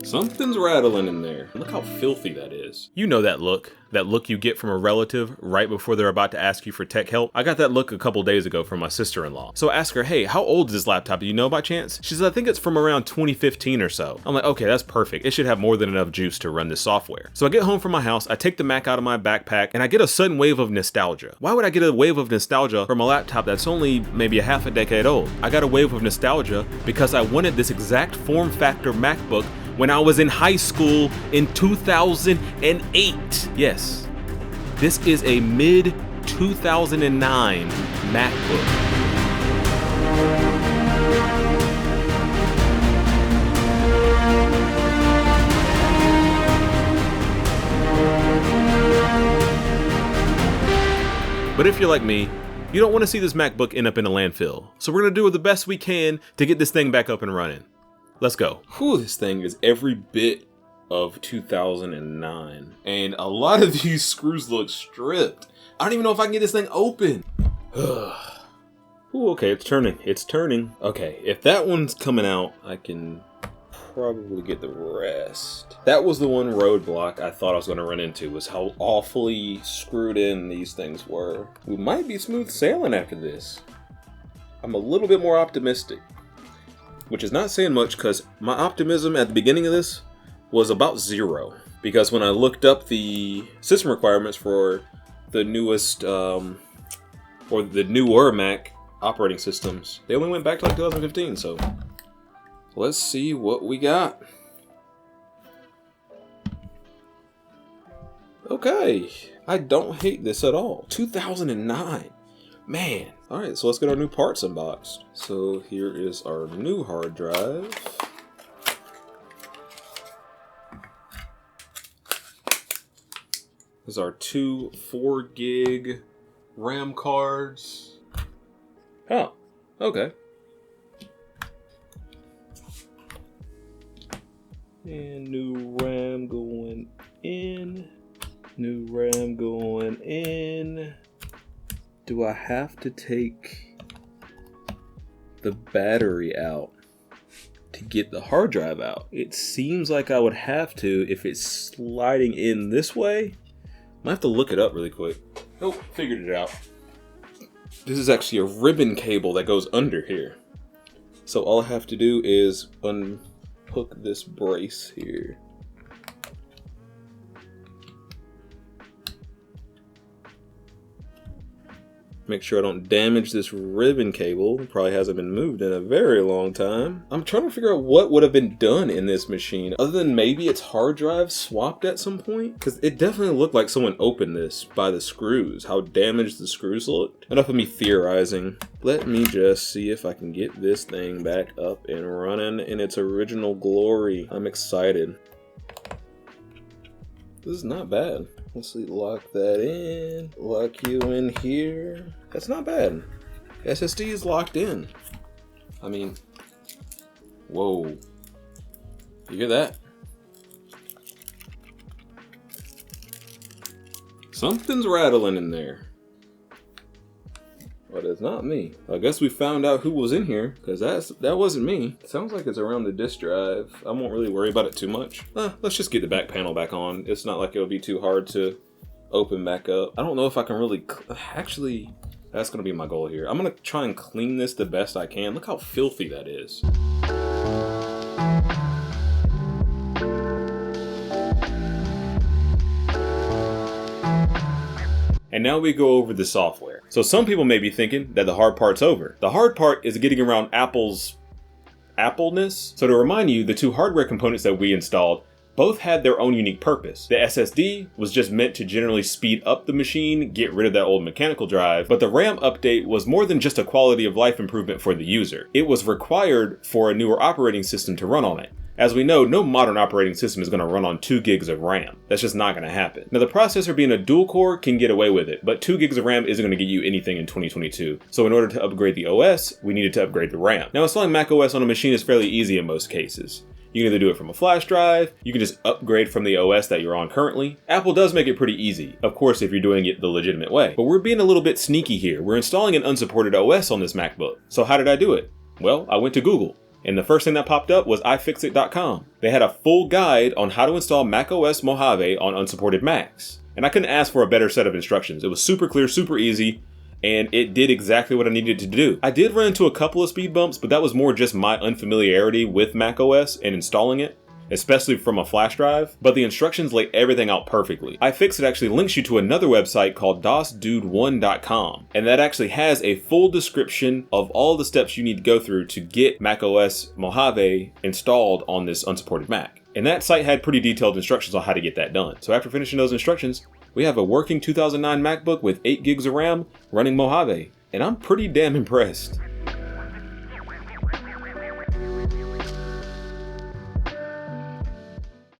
Something's rattling in there. Look how filthy that is. You know that look. That look you get from a relative right before they're about to ask you for tech help. I got that look a couple days ago from my sister-in-law. So I asked her, hey, how old is this laptop? Do you know by chance? She said, I think it's from around 2015 or so. I'm like, okay, that's perfect. It should have more than enough juice to run this software. So I get home from my house, I take the Mac out of my backpack, and I get a sudden wave of nostalgia. Why would I get a wave of nostalgia from a laptop that's only maybe a half a decade old? I got a wave of nostalgia because I wanted this exact form factor MacBook when I was in high school in 2008. Yes, this is a mid-2009 MacBook. But if you're like me, you don't want to see this MacBook end up in a landfill. So we're going to do the best we can to get this thing back up and running. Let's go. Whew, this thing is every bit of 2009. And a lot of these screws look stripped. I don't even know if I can get this thing open. Ooh, okay, it's turning. It's turning. Okay, if that one's coming out, I can probably get the rest. That was the one roadblock I thought I was going to run into, was how awfully screwed in these things were. We might be smooth sailing after this. I'm a little bit more optimistic. Which is not saying much because my optimism at the beginning of this was about 0. Because when I looked up the system requirements for the newest, or the newer Mac operating systems, they only went back to like 2015, so let's see what we got. Okay, I don't hate this at all. 2009. Man. Alright, so let's get our new parts unboxed. So here is our new hard drive. There's our two 4 gig RAM cards. Oh, okay. And new RAM going in. New RAM going in. Do I have to take the battery out to get the hard drive out? It seems like I would have to if it's sliding in this way. Might have to look it up really quick. Oh, figured it out. This is actually a ribbon cable that goes under here. So all I have to do is unhook this brace here. Make sure I don't damage this ribbon cable. It probably hasn't been moved in a very long time. I'm trying to figure out what would have been done in this machine, other than maybe its hard drive swapped at some point, because it definitely looked like someone opened this by the screws, how damaged the screws looked. Enough of me theorizing. Let me just see if I can get this thing back up and running in its original glory. I'm excited. This is not bad. Let's see, lock that in, lock you in here. That's not bad. SSD is locked in. I mean, whoa. You hear that? Something's rattling in there. But it's not me. I guess we found out who was in here, because that wasn't me. It sounds like it's around the disk drive. I won't really worry about it too much. Let's just get the back panel back on. It's not like it'll be too hard to open back up. I don't know if I can really... Actually, that's going to be my goal here. I'm going to try and clean this the best I can. Look how filthy that is. And now we go over the software. So some people may be thinking that the hard part's over. The hard part is getting around Apple's Appleness. So to remind you, the two hardware components that we installed both had their own unique purpose. The SSD was just meant to generally speed up the machine, get rid of that old mechanical drive, but the RAM update was more than just a quality of life improvement for the user. It was required for a newer operating system to run on it. As we know, no modern operating system is going to run on 2 gigs of RAM. That's just not going to happen. Now the processor being a dual core can get away with it, but 2 gigs of RAM isn't going to get you anything in 2022. So in order to upgrade the OS, we needed to upgrade the RAM. Now installing macOS on a machine is fairly easy in most cases. You can either do it from a flash drive, you can just upgrade from the OS that you're on currently. Apple does make it pretty easy, of course if you're doing it the legitimate way. But we're being a little bit sneaky here. We're installing an unsupported OS on this MacBook. So how did I do it? Well, I went to Google. And the first thing that popped up was iFixit.com. They had a full guide on how to install macOS Mojave on unsupported Macs. And I couldn't ask for a better set of instructions. It was super clear, super easy, and it did exactly what I needed to do. I did run into a couple of speed bumps, but that was more just my unfamiliarity with macOS and installing it, especially from a flash drive, but the instructions lay everything out perfectly. iFixit actually links you to another website called DOSDude1.com, and that actually has a full description of all the steps you need to go through to get macOS Mojave installed on this unsupported Mac. And that site had pretty detailed instructions on how to get that done. So after finishing those instructions, we have a working 2009 MacBook with 8 gigs of RAM running Mojave, and I'm pretty damn impressed.